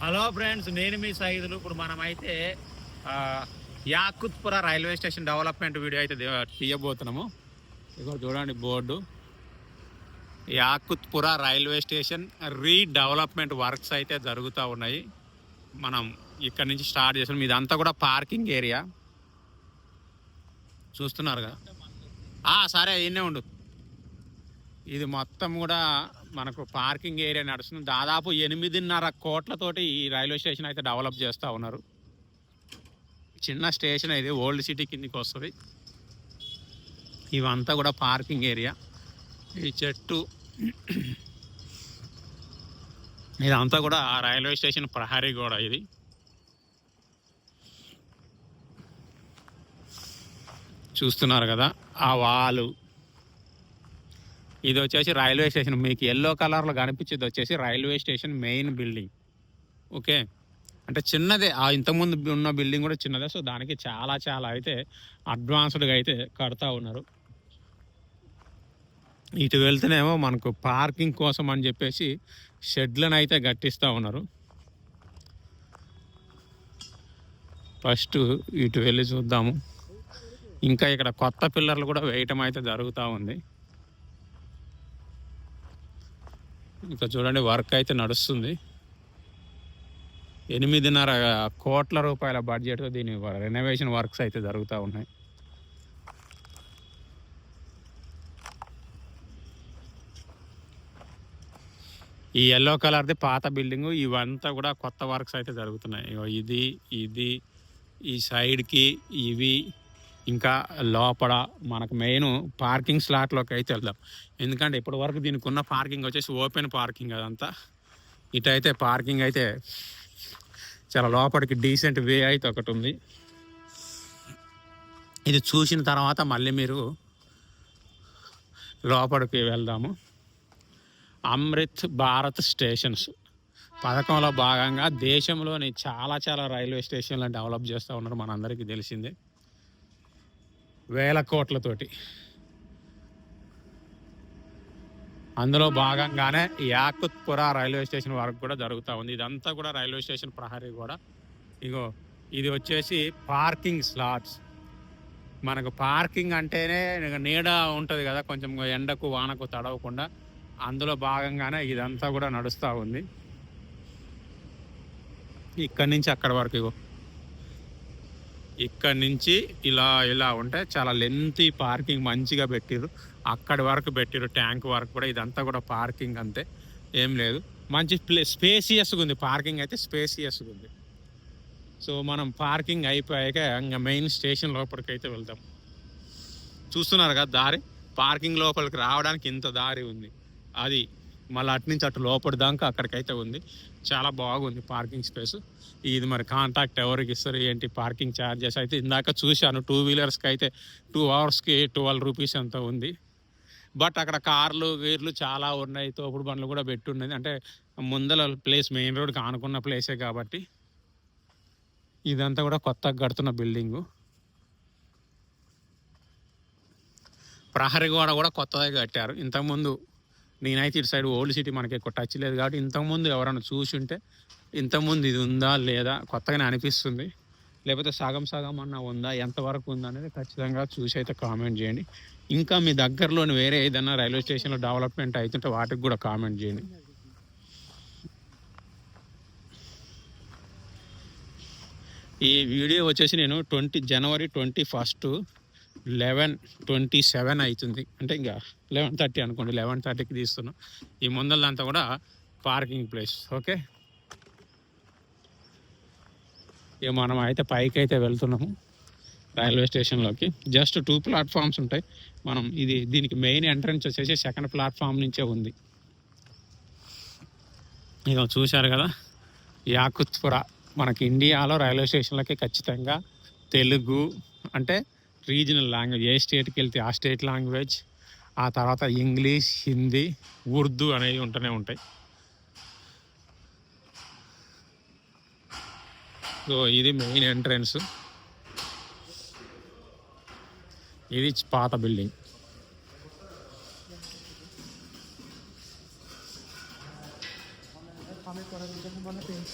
Hello friends, నేను మీ సైదులు. ఇప్పుడు మనమైతే Yakutpura railway station development video అయితే తీయబోతున్నాము. ఇగో చూడండి board, Yakutpura railway station redevelopment works అయితే జరుగుతూ ఉన్నాయి. మనం ఇక్కడ నుంచి స్టార్ట్ చేసాం. ఇదంతా కూడా పార్కింగ్ ఏరియా చూస్తున్నారు కదా. సరే, ఇన్నే ఉండు. ఇది మొత్తం కూడా మనకు పార్కింగ్ ఏరియా నడుస్తుంది. దాదాపు 8.5 కోట్లతోటి ఈ రైల్వే స్టేషన్ అయితే డెవలప్ చేస్తూ ఉన్నారు. చిన్న స్టేషన్ ఇది, ఓల్డ్ సిటీ కిందికి వస్తుంది. ఇవంతా కూడా పార్కింగ్ ఏరియా. ఈ చెట్టు ఇదంతా కూడా ఆ రైల్వే స్టేషన్ ప్రహరీ గోడ. ఇది చూస్తున్నారు కదా, ఆ వాలు. ఇది వచ్చేసి రైల్వే స్టేషన్. మీకు ఎల్లో కలర్లో కనిపించేది వచ్చేసి railway station main building. Okay, అంటే చిన్నదే. ఇంతకుముందు ఉన్న బిల్డింగ్ కూడా చిన్నదే. సో దానికి చాలా చాలా అయితే అడ్వాన్స్డ్గా అయితే కడతా ఉన్నారు. ఇటు వెళ్తేనేమో మనకు పార్కింగ్ కోసం అని చెప్పేసి షెడ్లను అయితే కట్టిస్తూ ఉన్నారు. ఫస్ట్ ఇటు వెళ్ళి చూద్దాము. ఇంకా ఇక్కడ కొత్త పిల్లర్లు కూడా వేయటం అయితే జరుగుతూ ఉంది. ఇంకా చూడండి, వర్క్ అయితే నడుస్తుంది. 8.5 కోట్ల రూపాయల బడ్జెట్తో దీని రెనోవేషన్ వర్క్స్ అయితే జరుగుతూ ఉన్నాయి. ఈ ఎల్లో కలర్ది పాత బిల్డింగు. ఇవంతా కూడా కొత్త వర్క్స్ అయితే జరుగుతున్నాయి. ఇది ఈ సైడ్కి ఇవి. ఇంకా లోపల మనకు మెయిన్ పార్కింగ్ స్లాట్లోకి అయితే వెళ్దాం. ఎందుకంటే ఇప్పటి వరకు దీనికి ఉన్న పార్కింగ్ వచ్చేసి ఓపెన్ పార్కింగ్. అదంతా ఇటైతే పార్కింగ్ అయితే చాలా లోపలికి డీసెంట్ వే అయితే ఒకటి ఉంది. ఇది చూసిన తర్వాత మళ్ళీ మీరు లోపలికి వెళ్దాము. అమృత్ భారత్ స్టేషన్స్ పథకంలో భాగంగా దేశంలోని చాలా చాలా రైల్వే స్టేషన్లను డెవలప్ చేస్తూ ఉన్నారు. మనందరికీ తెలిసిందే. వేల కోట్లతోటి. అందులో భాగంగానే యాకుత్పుర రైల్వే స్టేషన్ వరకు కూడా జరుగుతూ ఉంది. ఇదంతా కూడా రైల్వే స్టేషన్ ప్రహరీ కూడా. ఇగో ఇది వచ్చేసి పార్కింగ్ స్లాట్స్. మనకు పార్కింగ్ అంటేనే నీడ ఉంటుంది కదా, కొంచెం ఎండకు వానకు తడవకుండా. అందులో భాగంగానే ఇదంతా కూడా నడుస్తూ ఉంది. ఇక్కడి నుంచి అక్కడి వరకు. ఇగో ఇక్కడ నుంచి ఇలా ఉంటే చాలా లెంతీ పార్కింగ్ మంచిగా పెట్టిరు. అక్కడి వరకు పెట్టిరు, ట్యాంక్ వరకు కూడా. ఇదంతా కూడా పార్కింగ్ అంతే, ఏం లేదు. మంచి స్పేసియస్గా ఉంది. పార్కింగ్ అయితే స్పేసియస్గా ఉంది. సో మనం పార్కింగ్ అయిపోయాక ఇంకా మెయిన్ స్టేషన్ లోపలికి అయితే వెళ్దాం. చూస్తున్నారు కదా దారి. పార్కింగ్ లోపలికి రావడానికి ఇంత దారి ఉంది. అది మళ్ళీ అటు నుంచి అటు లోపలి దాకా అక్కడికైతే ఉంది. చాలా బాగుంది పార్కింగ్ స్పేస్. ఇది మరి కాంటాక్ట్ ఎవరికి ఇస్తారు ఏంటి పార్కింగ్ ఛార్జెస్ అయితే ఇందాక చూశాను. 2 వీలర్స్కి అయితే 2 అవర్స్కి 12 రూపీస్ ఎంత ఉంది. బట్ అక్కడ కార్లు గీర్లు చాలా ఉన్నాయి. తోపుడు బండ్లు కూడా పెట్టున్నది. అంటే ముందల ప్లేస్ మెయిన్ రోడ్కి ఆనుకున్న ప్లేసే కాబట్టి. ఇదంతా కూడా కొత్తగా కడుతున్న బిల్డింగు. ప్రహరీ గోడ కూడా కొత్తగా కట్టారు. ఇంతకుముందు నేనైతే ఇటు సైడ్ ఓల్డ్ సిటీ మనకి ఎక్కువ టచ్ లేదు కాబట్టి ఇంతకుముందు ఎవరైనా చూసి ఉంటే ఇంతకుముందు ఇది ఉందా లేదా కొత్తగానే అనిపిస్తుంది. లేకపోతే సగం అన్న ఉందా, ఎంతవరకు ఉందా అనేది ఖచ్చితంగా చూసి అయితే కామెంట్ చేయండి. ఇంకా మీ దగ్గరలోని వేరే ఏదైనా రైల్వే స్టేషన్లో డెవలప్మెంట్ అవుతుంటే వాటికి కూడా కామెంట్ చేయండి. ఈ వీడియో వచ్చేసి నేను జనవరి 21 11:27 అవుతుంది. అంటే ఇంకా 11:30 అనుకోండి. 11:30కి తీస్తున్నాం. ఈ ముందలంతా కూడా పార్కింగ్ ప్లేస్. ఓకే, ఇక మనం అయితే పైకి అయితే వెళ్తున్నాము రైల్వే స్టేషన్లోకి. జస్ట్ 2 ప్లాట్ఫామ్స్ ఉంటాయి. మనం దీనికి మెయిన్ ఎంట్రన్స్ వచ్చేసి 2nd ప్లాట్ఫామ్ నుంచే ఉంది. ఇక చూశారు కదా, యాకుత్పుర. మనకి ఇండియాలో రైల్వే స్టేషన్లకి ఖచ్చితంగా తెలుగు అంటే రీజనల్ లాంగ్వేజ్, ఏ స్టేట్కి వెళ్తే ఆ స్టేట్ లాంగ్వేజ్, ఆ తర్వాత ఇంగ్లీష్, హిందీ, ఉర్దూ అనేవి ఉంటూనే ఉంటాయి. సో ఇది మెయిన్ ఎంట్రన్స్. ఇది పాత బిల్డింగ్.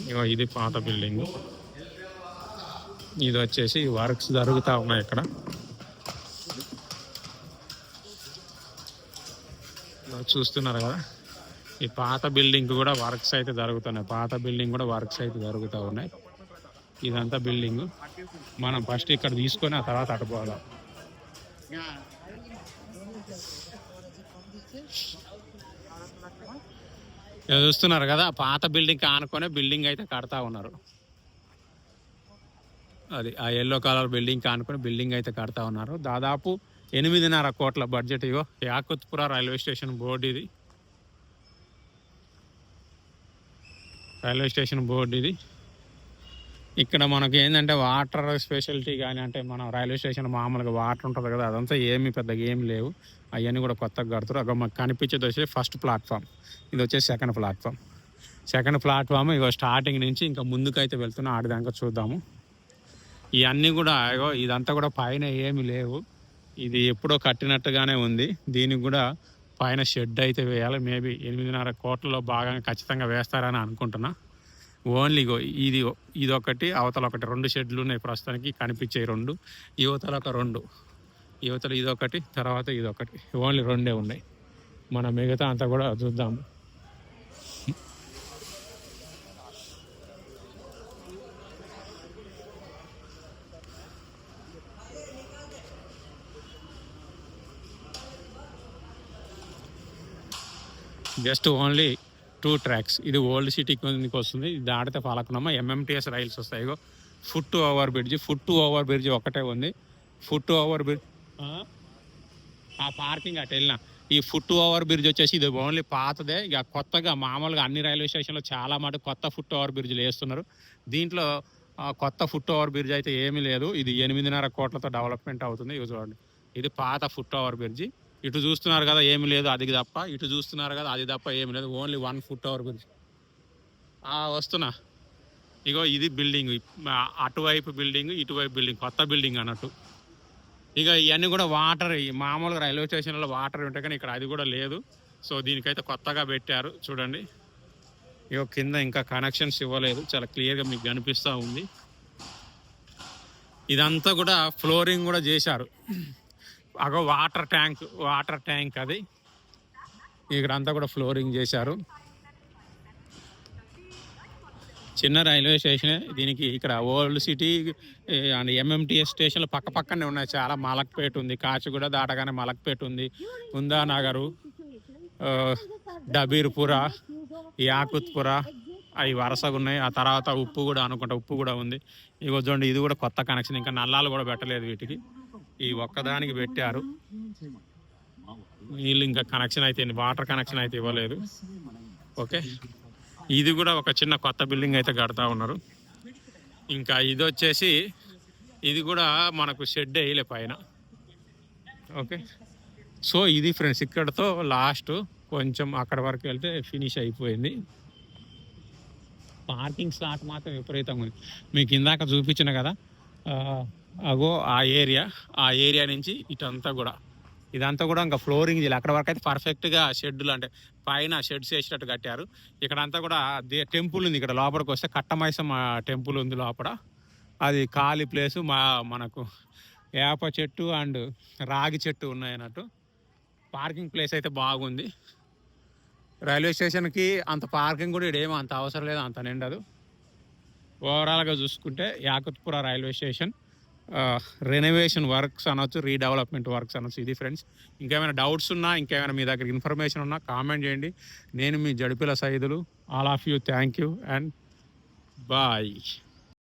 ఇగో ఇది పాత బిల్డింగ్. ఇది వచ్చేసి వర్క్స్ జరుగుతూ ఉన్నాయి ఇక్కడ. చూస్తున్నారు కదా, ఈ పాత బిల్డింగ్ కూడా వర్క్స్ అయితే జరుగుతున్నాయి. పాత బిల్డింగ్ కూడా వర్క్స్ అయితే జరుగుతూ ఉన్నాయి. ఇదంతా బిల్డింగ్. మనం ఫస్ట్ ఇక్కడ తీసుకొని ఆ తర్వాత అటుపోదాం. చూస్తున్నారు కదా, పాత బిల్డింగ్ ఆనుకొని బిల్డింగ్ అయితే కడతా ఉన్నారు. అది ఆ ఎల్లో కలర్ బిల్డింగ్ ఆనుకొని బిల్డింగ్ అయితే కడతా ఉన్నారు. దాదాపు 8.5 కోట్ల బడ్జెట్. ఇగో యాకుత్పురా రైల్వే స్టేషన్ బోర్డు ఇది. రైల్వే స్టేషన్ బోర్డు ఇది. ఇక్కడ మనకి ఏంటంటే వాటర్ స్పెషాలిటీ కానీ, అంటే మనం రైల్వే స్టేషన్ మామూలుగా వాటర్ ఉంటుంది కదా, అదంతా ఏమి పెద్దగా ఏమి లేవు. అవన్నీ కూడా కొత్తగా కడుతున్నారు. అక్కడ మాకు కనిపించేది వచ్చేసి ఫస్ట్ ప్లాట్ఫామ్, ఇది వచ్చేసి సెకండ్ ప్లాట్ఫామ్. సెకండ్ ప్లాట్ఫామ్ ఇగో స్టార్టింగ్ నుంచి ఇంకా ముందుకైతే వెళ్తున్నాం. ఆడిదాకా చూద్దాము. ఇవన్నీ కూడా ఇగో ఇదంతా కూడా పైన ఏమి లేవు. ఇది ఎప్పుడో కట్టినట్టుగానే ఉంది. దీనికి కూడా పైన షెడ్ అయితే వేయాలి. మేబీ 8.5 కోట్లలో భాగంగా ఖచ్చితంగా వేస్తారని అనుకుంటున్నా. ఓన్లీ ఇది ఒకటి, అవతల ఒకటి, 2 షెడ్లు ఉన్నాయి ప్రస్తుతానికి కనిపించే 2. యువతల ఒక 2, యువతల ఇదొకటి, తర్వాత ఇదొకటి. ఓన్లీ 2 ఉన్నాయి. మన మిగతా అంతా కూడా చూద్దాము. Just only 2 tracks. ఇది ఓల్డ్ సిటీ కిందకి వస్తుంది. ఇది దాటితే ఫలక్నమా ఎంఎంటీఎస్ రైల్స్ వస్తాయి. ఇగో ఫుట్ ఓవర్ బ్రిడ్జ్ ఒకటే ఉంది. ఫుట్ ఓవర్ బ్రిడ్జ్ ఆ పార్కింగ్ అటు వెళ్ళిన ఈ ఫుట్ ఓవర్ బ్రిడ్జ్ వచ్చేసి ఇది ఓన్లీ పాతదే. ఇక కొత్తగా మామూలుగా అన్ని రైల్వే స్టేషన్లో చాలా మటుకు కొత్త ఫుట్ ఓవర్ బ్రిడ్జ్లు వేస్తున్నారు. దీంట్లో కొత్త ఫుట్ ఓవర్ బ్రిడ్జ్ అయితే ఏమీ లేదు. ఇది 8.5 కోట్లతో డెవలప్మెంట్ అవుతుంది. ఇవి చూడండి, ఇది పాత ఫుట్ ఓవర్ బ్రిడ్జ్. ఇటు చూస్తున్నారు కదా ఏమి లేదు అది తప్ప, ఇటు చూస్తున్నారు కదా అది తప్ప ఏమి లేదు. Only 1 foot over bridge. వస్తున్నా. ఇగో ఇది బిల్డింగ్, అటువైపు బిల్డింగ్, ఇటువైపు బిల్డింగ్, కొత్త బిల్డింగ్ అన్నట్టు. ఇక ఇవన్నీ కూడా వాటర్, మామూలుగా రైల్వే స్టేషన్లో వాటర్ ఉంటాయి కానీ ఇక్కడ అది కూడా లేదు. సో దీనికైతే కొత్తగా పెట్టారు చూడండి. ఇగో కింద ఇంకా కనెక్షన్స్ ఇవ్వలేదు, చాలా క్లియర్గా మీకు కనిపిస్తూ ఉంది. ఇదంతా కూడా ఫ్లోరింగ్ కూడా చేశారు. అగో వాటర్ ట్యాంక్ అది. ఇక్కడ అంతా కూడా ఫ్లోరింగ్ చేశారు. చిన్న రైల్వే స్టేషనే దీనికి. ఇక్కడ ఓల్డ్ సిటీ అండ్ ఎంఎంటీఎస్ స్టేషన్లు పక్కనే ఉన్నాయి చాలా. మలక్పేట ఉంది, కాచిగూడ దాటగానే మలక్పేట ఉంది, ఉందానగరు, డబీర్పుర, యాకుత్పుర, అవి వరుసగా ఉన్నాయి. ఆ తర్వాత ఉప్పు కూడా ఉంది. ఇగో చూడండి, ఇది కూడా కొత్త కనెక్షన్. ఇంకా నల్లాలు కూడా పెట్టలేదు వీటికి, ఈ ఒక్కదానికి పెట్టారు. వీళ్ళు ఇంకా కనెక్షన్ అయితే వాటర్ కనెక్షన్ అయితే ఇవ్వలేదు. ఓకే, ఇది కూడా ఒక చిన్న కొత్త బిల్డింగ్ అయితే కడతా ఉన్నారు. ఇంకా ఇది వచ్చేసి ఇది కూడా మనకు షెడ్ వేయలే పైన. ఓకే, సో ఇది ఫ్రెండ్స్, ఇక్కడతో లాస్ట్. కొంచెం అక్కడ వరకు వెళ్తే ఫినిష్ అయిపోయింది. పార్కింగ్ స్లాట్ మాత్రం విపరీతంగా ఉంది. మీకు ఇందాక చూపించిన కదా అగో ఆ ఏరియా నుంచి ఇటంతా కూడా, ఇదంతా కూడా ఇంకా ఫ్లోరింగ్ చేయాలి. అక్కడ వరకు అయితే పర్ఫెక్ట్గా షెడ్లు, అంటే పైన షెడ్స్ వేసేటట్టు కట్టారు. ఇక్కడంతా కూడా టెంపుల్ ఉంది. ఇక్కడ లోపలికి వస్తే కట్టమైసమ్మ టెంపుల్ ఉంది లోపల. అది ఖాళీ ప్లేసు. మనకు వేప చెట్టు అండ్ రాగి చెట్టు ఉన్నాయి అన్నట్టు. పార్కింగ్ ప్లేస్ అయితే బాగుంది. రైల్వే స్టేషన్కి అంత పార్కింగ్ కూడా ఇదేమో అంత అవసరం లేదు, అంత నిండదు. ఓవరాల్గా చూసుకుంటే Yakutpura railway station renovation works అనొచ్చు, రీడెవలప్మెంట్ వర్క్స్ అనొచ్చు. ఇది ఫ్రెండ్స్, ఇంకేమైనా డౌట్స్ ఉన్నా, ఇంకేమైనా మీ దగ్గర ఇన్ఫర్మేషన్ ఉన్నా కామెంట్ చేయండి. నేను మీ Jadipila Saidulu. All of you, thank you and bye.